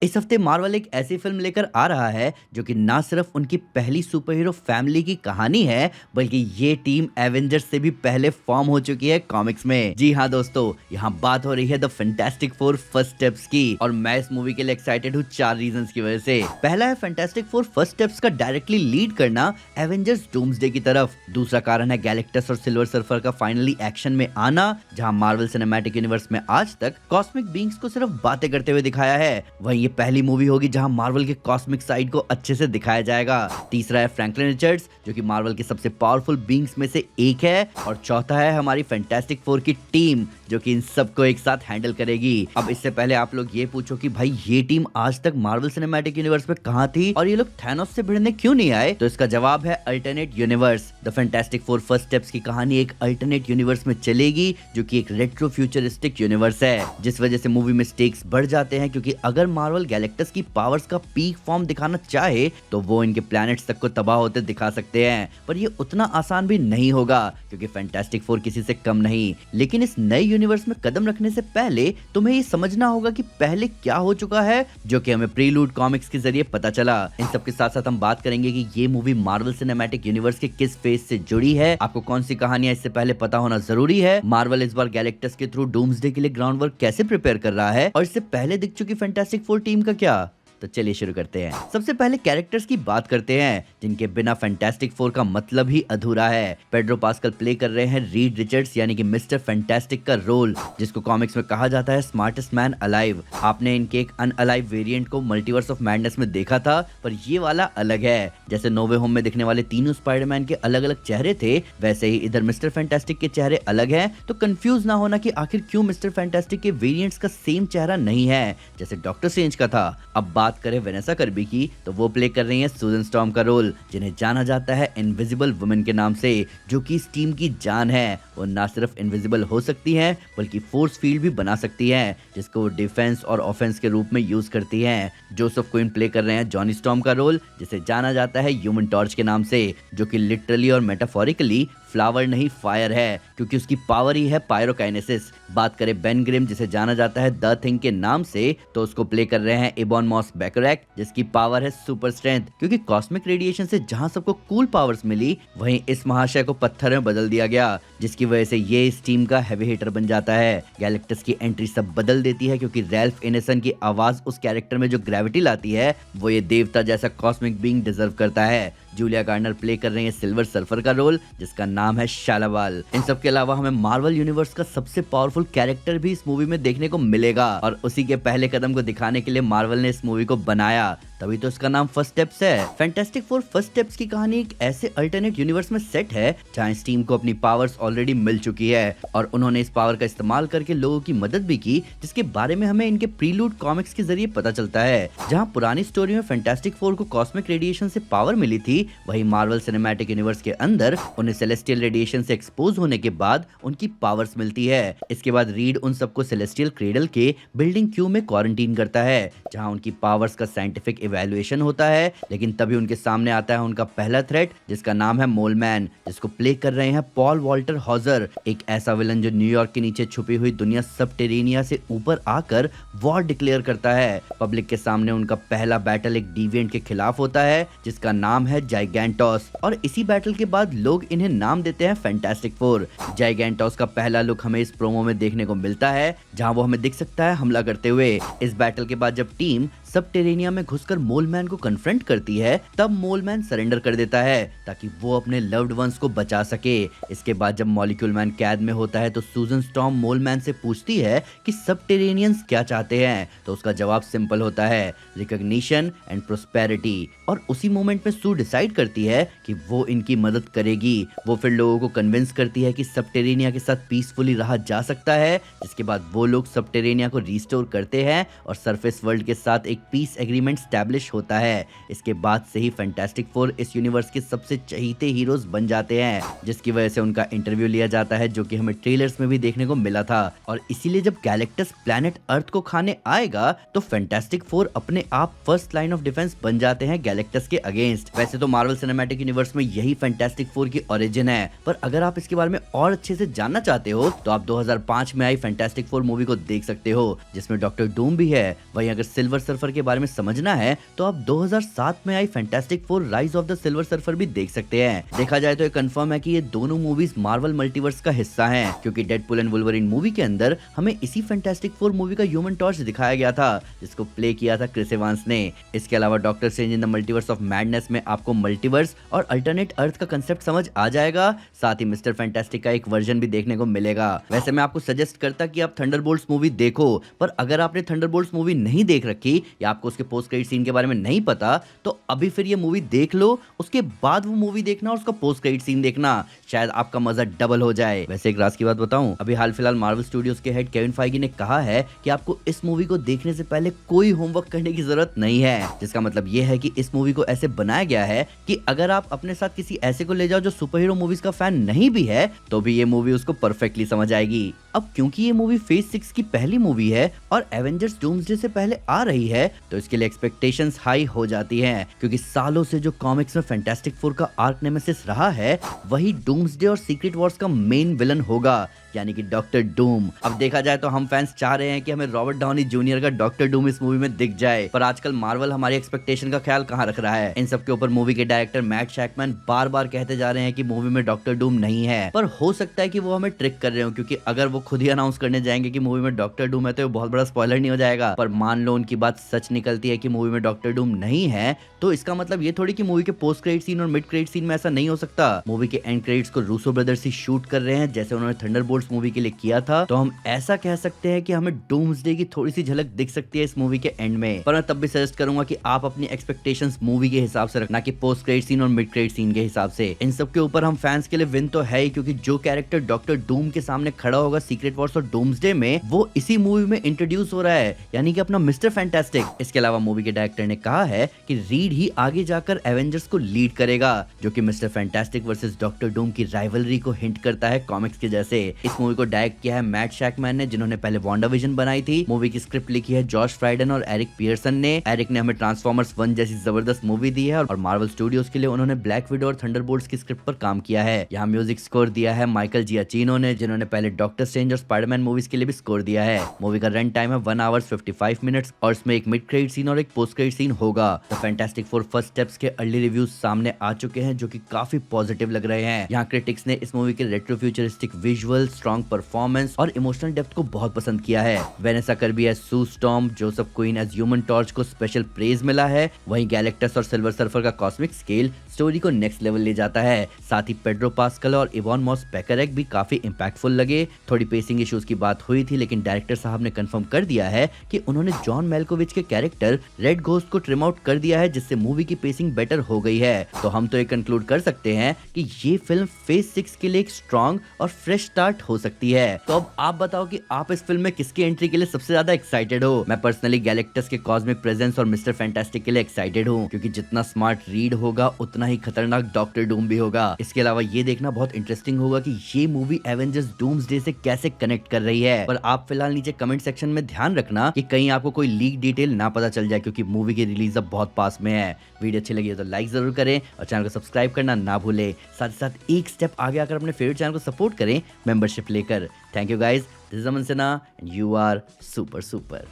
इस हफ्ते मार्वल एक ऐसी फिल्म लेकर आ रहा है जो कि ना सिर्फ उनकी पहली सुपर हीरो फैमिली की कहानी है, बल्कि ये टीम एवेंजर्स से भी पहले फॉर्म हो चुकी है कॉमिक्स में। जी हाँ दोस्तों, यहाँ बात हो रही है the fantastic four first steps की, और मैं इस मूवी के लिए एक्साइटेड हूँ 4 रीजंस की वजह से। पहला है फैंटास्टिक फोर फर्स्ट स्टेप्स का डायरेक्टली लीड करना एवेंजर्स डूम्सडे की तरफ। दूसरा कारण है गैलेक्टस और सिल्वर सर्फर का फाइनली एक्शन में आना, जहाँ मार्वल सिनेमैटिक यूनिवर्स में आज तक कॉस्मिक बींग्स को सिर्फ बातें करते हुए दिखाया है, वहीं ये पहली मूवी होगी जहां मार्वल के कॉस्मिक साइड को अच्छे से दिखाया जाएगा। तीसरा है फ्रैंकलिन रिचर्ड्स, जो कि मार्वल के सबसे पावरफुल बींग्स में से एक है। और चौथा है हमारी फैंटास्टिक फोर की टीम, जो कि इन सबको एक साथ हैंडल करेगी। अब इससे पहले आप लोग ये पूछो कि भाई ये टीम आज तक मार्वल सिनेमैटिक यूनिवर्स में कहां थी और ये लोग थैनोस से भिड़ने क्यों नहीं आए, तो इसका जवाब है alternate universe. The fantastic four first steps की कहानी एक अल्टरनेट यूनिवर्स में चलेगी, जो कि एक रेट्रो फ्यूचरिस्टिक यूनिवर्स है, जिस वजह से मूवी में स्टेक्स बढ़ जाते हैं, क्योंकि अगर मार्वल गैलेक्टस की पावर्स का पीक फॉर्म दिखाना चाहे तो वो इनके प्लैनेट्स तक को तबाह होते दिखा सकते हैं, पर ये उतना आसान भी नहीं होगा, क्योंकि फैंटास्टिक फोर किसी से कम नहीं। लेकिन इस नए यूनिवर्स में कदम रखने से पहले तुम्हें ये समझना होगा कि पहले क्या हो चुका है, जो कि हमें प्रीलूड कॉमिक्स के जरिए पता चला। इन सब के साथ साथ हम बात करेंगे कि ये मूवी मार्वल सिनेमैटिक यूनिवर्स के किस फेज से जुड़ी है, आपको कौन सी कहानियां इससे पहले पता होना जरूरी है, मार्वल इस बार गैलेक्टस के थ्रू डूम्सडे के लिए ग्राउंड वर्क कैसे प्रिपेयर कर रहा है, और इससे पहले दिख चुकी फैंटास्टिक फोर टीम का क्या। तो चलिए शुरू करते हैं। सबसे पहले कैरेक्टर्स की बात करते हैं, जिनके बिना फैंटास्टिक फोर का मतलब ही अधूरा है। पेड्रो पास्कल प्ले कर रहे हैं रीड रिचर्ड्स, यानी कि मिस्टर फैंटास्टिक का रोल, जिसको कॉमिक्स में कहा जाता है स्मार्टेस्ट मैन अलाइव। आपने इनके एक अनअलाइव वेरिएंट को मल्टीवर्स ऑफ मैडनेस में देखा था, पर ये वाला अलग है। जैसे नो वे होम में दिखने वाले तीनों स्पाइडरमैन के अलग अलग चेहरे थे, वैसे ही इधर मिस्टर फैंटास्टिक के चेहरे अलग हैं। तो कंफ्यूज ना होना कि आखिर क्यों मिस्टर फैंटास्टिक के वेरिएंट्स का सेम चेहरा नहीं है, जैसे डॉक्टर स्ट्रेंज का था। अब बात करें वेनेसा कर्बी की, तो वो प्ले कर रही हैं सूजन स्टॉर्म का रोल, जिन्हें जाना जाता है इनविजिबल वुमेन के नाम से, जो कि इस टीम की जान है। वो ना सिर्फ इनविजिबल हो सकती हैं, बल्कि फोर्स फील्ड भी बना सकती हैं, जिसको वो डिफेंस और ऑफेंस के रूप में यूज करती हैं। जोसेफ क्विन प्ले कर रहे हैं जॉनी स्टॉर्म का रोल, जिसे जाना जाता है ह्यूमन टॉर्च के नाम से, जो कि लिटरली और मेटाफोरिकली फ्लावर नहीं फायर है, क्योंकि उसकी पावर ही है पायरोकाइनेसिस। बात करें बेन ग्रिम, जिसे जाना जाता है द थिंग के नाम से, तो उसको प्ले कर रहे हैं एबॉन मॉस बैकरैक, जिसकी पावर है सुपर स्ट्रेंथ। क्योंकि कॉस्मिक रेडिएशन से जहां सबको कूल पावर्स मिली, वहीं इस महाशय को पत्थर में बदल दिया गया, जिसकी वजह से ये इस टीम का हैवी हिटर बन जाता है। गैलेक्टस की एंट्री सब बदल देती है, क्योंकि रैल्फ इनेसन की आवाज उस कैरेक्टर में जो ग्रेविटी लाती है, वो ये देवता जैसा कॉस्मिक बीइंग डिजर्व करता है। जूलिया गार्नर प्ले कर रही है सिल्वर सर्फर का रोल, जिसका नाम है शालावाल। इन सब के अलावा हमें मार्वल यूनिवर्स का सबसे पावरफुल कैरेक्टर भी इस मूवी में देखने को मिलेगा, और उसी के पहले कदम को दिखाने के लिए मार्वल ने इस मूवी को बनाया, तभी तो इसका नाम फर्स्ट स्टेप्स है। फैंटास्टिक फोर फर्स्ट स्टेप्स की कहानी एक ऐसे अल्टरनेट यूनिवर्स में सेट है, जहां इस टीम को अपनी पावर्स ऑलरेडी मिल चुकी है, और उन्होंने इस पावर का इस्तेमाल करके लोगों की मदद भी की, जिसके बारे में हमें इनके प्रीलूड कॉमिक्स के जरिए पता चलता है। जहां पुरानी स्टोरी में फैंटास्टिक फोर को कॉस्मिक रेडिएशन से पावर मिली थी, वहीं मार्वल सिनेमैटिक यूनिवर्स के अंदर उन्हें सेलेस्टियल रेडिएशन से एक्सपोज होने के बाद उनकी पावर्स मिलती है। इसके बाद रीड उन सबको सेलेस्टियल क्रेडल के बिल्डिंग क्यू में क्वारंटीन करता है, जहां उनकी पावर्स का साइंटिफिक इवैल्यूएशन होता है। लेकिन तभी उनके सामने आता है उनका पहला थ्रेट, जिसका नाम है मोलमैन, जिसको प्ले कर रहे हैं पॉल वॉल्टर हॉजर, एक ऐसा विलन जो न्यूयॉर्क के नीचे छुपी हुई दुनिया सबटेरेनिया से ऊपर आकर वॉर डिक्लेयर करता है। पब्लिक के सामने उनका पहला बैटल एक डिविएंट के खिलाफ होता है, जिसका नाम है जाइगेंटोस, और इसी बैटल के बाद लोग इन्हें नाम देते हैं फैंटास्टिक फोर। जाइगेंटोस का पहला लुक हमें इस प्रोमो में देखने को मिलता है, जहां वो हमें दिख सकता है हमला करते हुए। इस बैटल के बाद जब टीम सबटेरेनिया में घुसकर मोलमैन को कन्फ्रंट करती है, तब मोलमैन सरेंडर कर देता है, ताकि वो अपने लव्ड वंस को बचा सके। इसके बाद जब मॉलिक्यूल मैन कैद में होता है, तो सूजन स्टॉर्म मोलमैन से पूछती है कि सबटेरेनियंस क्या चाहते हैं, तो उसका जवाब सिंपल होता है, रिकॉग्निशन एंड प्रोस्पेरिटी। और उसी मोमेंट में सू डिसाइड करती है कि वो इनकी मदद करेगी। वो फिर लोगों को कन्विंस करती है कि सबटेरेनिया के साथ पीसफुली रहा जा सकता है, जिसके बाद वो लोग सबटेरेनिया को रिस्टोर करते हैं और सरफेस वर्ल्ड के साथ एक पीस एग्रीमेंट स्टैब्लिश होता है। इसके बाद से ही फैंटास्टिक फोर इस यूनिवर्स के सबसे चहीते हीरोज बन जाते हैं, जिसकी वजह से उनका इंटरव्यू लिया जाता है, जो कि हमें ट्रेलर्स में भी देखने को मिला था। और इसीलिए जब गैलेक्टस प्लैनेट अर्थ को खाने आएगा, तो फैंटास्टिक फोर अपने आप फर्स्ट लाइन ऑफ डिफेंस बन जाते हैं गैलेक्टस के अगेंस्ट। वैसे तो मार्वल सिनेमैटिक यूनिवर्स में यही फैंटास्टिक फोर की ओरिजिन है, पर अगर आप इसके बारे में और अच्छे से जानना चाहते हो, तो आप 2005 में आई फैंटास्टिक फोर मूवी को देख सकते हो, जिसमें डॉक्टर डूम भी है। वहीं अगर सिल्वर सर्फर सर्फर के बारे में समझना है तो आप 2007 में आई fantastic four rise of the silver surfer भी देख सकते हैं। देखा जाए तो ये कंफर्म है कि ये दोनों मूवीज मार्वल मल्टीवर्स का हिस्सा हैं, क्योंकि डेडपूल एंड वुल्वरीन मूवी के अंदर हमें इसी फैंटास्टिक फोर मूवी का ह्यूमन टॉर्च दिखाया गया था, जिसको प्ले किया था क्रिस एवांस ने। इसके अलावा doctor strange in the multiverse of madness में आपको मल्टीवर्स और अल्टरनेट अर्थ का कंसेप्ट समझ आ जाएगा, साथ ही मिस्टर फैंटास्टिक का एक वर्जन भी देखने को मिलेगा। वैसे मैं आपको सजेस्ट करता कि आप थंडरबोल्ट्स मूवी देखो, पर अगर आपने थंडरबोल्ट्स मूवी नहीं देख रखी या आपको उसके पोस्ट क्रेडिट सीन के बारे में नहीं पता तो अभी फिर ये मूवी देख लो, उसके बाद वो मूवी देखना और उसका पोस्ट क्रेडिट सीन देखना, शायद आपका मजा डबल हो जाए। वैसे एक राज की बात बताऊं, अभी हाल फिलहाल मार्वल स्टूडियोज के हेड केविन फाइगी ने कहा है कि आपको इस मूवी को देखने से पहले कोई होमवर्क करने की जरूरत नहीं है, जिसका मतलब ये है कि इस मूवी को ऐसे बनाया गया है कि अगर आप अपने साथ किसी ऐसे को ले जाओ जो सुपर हीरो मूवीज का फैन नहीं भी है तो भी ये मूवी उसको परफेक्टली समझ आएगी। अब क्योंकि ये मूवी फेज 6 की पहली मूवी है और एवेंजर्स डूम्सडे से पहले आ रही है तो इसके लिए एक्सपेक्टेशंस हाई हो जाती हैं, क्योंकि सालों से जो कॉमिक्स में फैंटास्टिक फोर का आर्क नेमेसिस रहा है वही डूम्सडे और सीक्रेट वॉर्स का मेन विलन होगा, यानी कि डॉक्टर डूम। अब देखा जाए तो हम फैंस चाह रहे हैं कि हमें रॉबर्ट डाउनी जूनियर का डॉक्टर डूम इस मूवी में दिख जाए, पर आजकल मार्वल हमारी एक्सपेक्टेशन का ख्याल कहां रख रहा है। इन सब के ऊपर मूवी के डायरेक्टर मैट शैकमैन बार बार कहते जा रहे हैं कि मूवी में डॉक्टर डूम नहीं है, पर हो सकता है कि वो हमें ट्रिक कर रहे हो, क्योंकि अगर वो खुद ही अनाउंस करने जाएंगे कि मूवी में डॉक्टर डूम है तो बहुत बड़ा स्पॉइलर नहीं हो जाएगा। पर मान लो उनकी बात सच निकलती है कि मूवी में डॉक्टर डूम नहीं है तो इसका मतलब ये थोड़ी कि मूवी के पोस्ट क्रेडिट सीन और मिड क्रेडिट सीन में ऐसा नहीं हो सकता। मूवी के एंड क्रेडिट्स को रूसो ब्रदर्स ही शूट कर रहे हैं जैसे उन्होंने थंडरबोल्ट्स मूवी के लिए किया था, तो हम ऐसा कह सकते हैं कि हमें डूम्सडे की थोड़ी सी झलक दिख सकती है इस मूवी के एंड में। पर मैं तब भी सजेस्ट करूंगा कि आप अपनी एक्सपेक्टेशंस मूवी के हिसाब से रखना कि पोस्ट क्रेडिट सीन और मिड क्रेडिट सीन के हिसाब से। इन सब के ऊपर हम फैंस के लिए विन तो है ही, क्योंकि जो कैरेक्टर डॉक्टर डूम के सामने खड़ा होगा सीक्रेट वॉर्स और डूम्सडे में वो इसी मूवी में इंट्रोड्यूस हो रहा है, यानी कि अपना मिस्टर फैंटास्टिक। इसके अलावा मूवी के डायरेक्टर ने कहा है कि रीड ही आगे जाकर एवेंजर्स को लीड करेगा, जो कि mister fantastic versus doctor Doom की राइवलरी को हिंट करता है कॉमिक्स के जैसे। इस मूवी को डायरेक्ट किया है मैट शैकमैन ने, जिन्होंने पहले वांडाविजन बनाई थी। मूवी की स्क्रिप्ट लिखी है जॉश फ्राइडन और एरिक पियर्सन ने। एरिक ने हमें ट्रांसफॉर्मर्स 1 जैसी जबरदस्त मूवी दी है और मार्वल स्टूडियोज के लिए उन्होंने ब्लैक विडो और थंडरबोल्ट्स की स्क्रिप्ट पर काम किया है। यहाँ म्यूजिक स्कोर दिया है माइकल जियाचिनो ने, जिन्होंने पहले डॉक्टर स्ट्रेंज और स्पाइडरमैन मूवीज के लिए भी स्कोर दिया है। मूवी का रन टाइम है 1 आवर्स 55 मिनट्स और इसमें एक मिड क्रेडिट सीन और एक पोस्ट क्रेडिट सीन होगा। The fantastic four first steps के अर्ली रिव्यूज सामने आ चुके हैं जो कि काफी पॉजिटिव लग रहे हैं। यहाँ क्रिटिक्स ने इस मूवी के retro futuristic visual, strong performance और इमोशनल डेप्थ को बहुत पसंद किया है। Vanessa Kirby as Sue Storm, Joseph Quinn as human torch को स्पेशल प्रेज मिला है। वहीं गैलेक्टस और सिल्वर सर्फर का कॉस्मिक स्केल स्टोरी को नेक्स्ट लेवल ले जाता है। साथ ही पेड्रो पास्कल और इवॉन मॉस पेकरेक भी काफी इंपैक्टफुल लगे। थोड़ी पेसिंग इश्यूज की बात हुई थी, लेकिन डायरेक्टर साहब ने कंफर्म कर दिया है कि उन्होंने जॉन मेल्कोविच के कैरेक्टर रेड घोस्ट को ट्रिम आउट कर दिया है, जिससे मूवी की पेसिंग बेटर हो गई है। तो हम तो ये कंक्लूड कर सकते हैं कि ये फिल्म फेज 6 के लिए एक स्ट्रॉन्ग और फ्रेश स्टार्ट हो सकती है। तो अब आप बताओ कि आप इस फिल्म में किसकी एंट्री के लिए सबसे ज्यादा एक्साइटेड हो। मैं पर्सनली गैलेक्टस के कॉस्मिक प्रेजेंस और मिस्टर फैंटास्टिक के लिए एक्साइटेड हूँ, क्योंकि जितना स्मार्ट रीड होगा उतना ही खतरनाक डॉक्टर डूम भी होगा। इसके अलावा ये देखना बहुत इंटरेस्टिंग होगा कि ये मूवी एवेंजर्स डूम्सडे से कैसे कनेक्ट कर रही है। पर आप फिलहाल नीचे कमेंट सेक्शन में ध्यान रखना कि कहीं आपको कोई लीक डिटेल ना पता चल जाए, क्योंकि मूवी की रिलीज अब बहुत पास में है। वीडियो अच्छी लगी तो लाइक जरूर करें और चैनल को सब्सक्राइब करना ना भूलें। साथ ही साथ एक स्टेप आगे आकर अपने फेवरेट चैनल को सपोर्ट करें मेंबरशिप लेकर। Thank you guys, this is Aman Sinha and you are super super.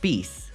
Piece.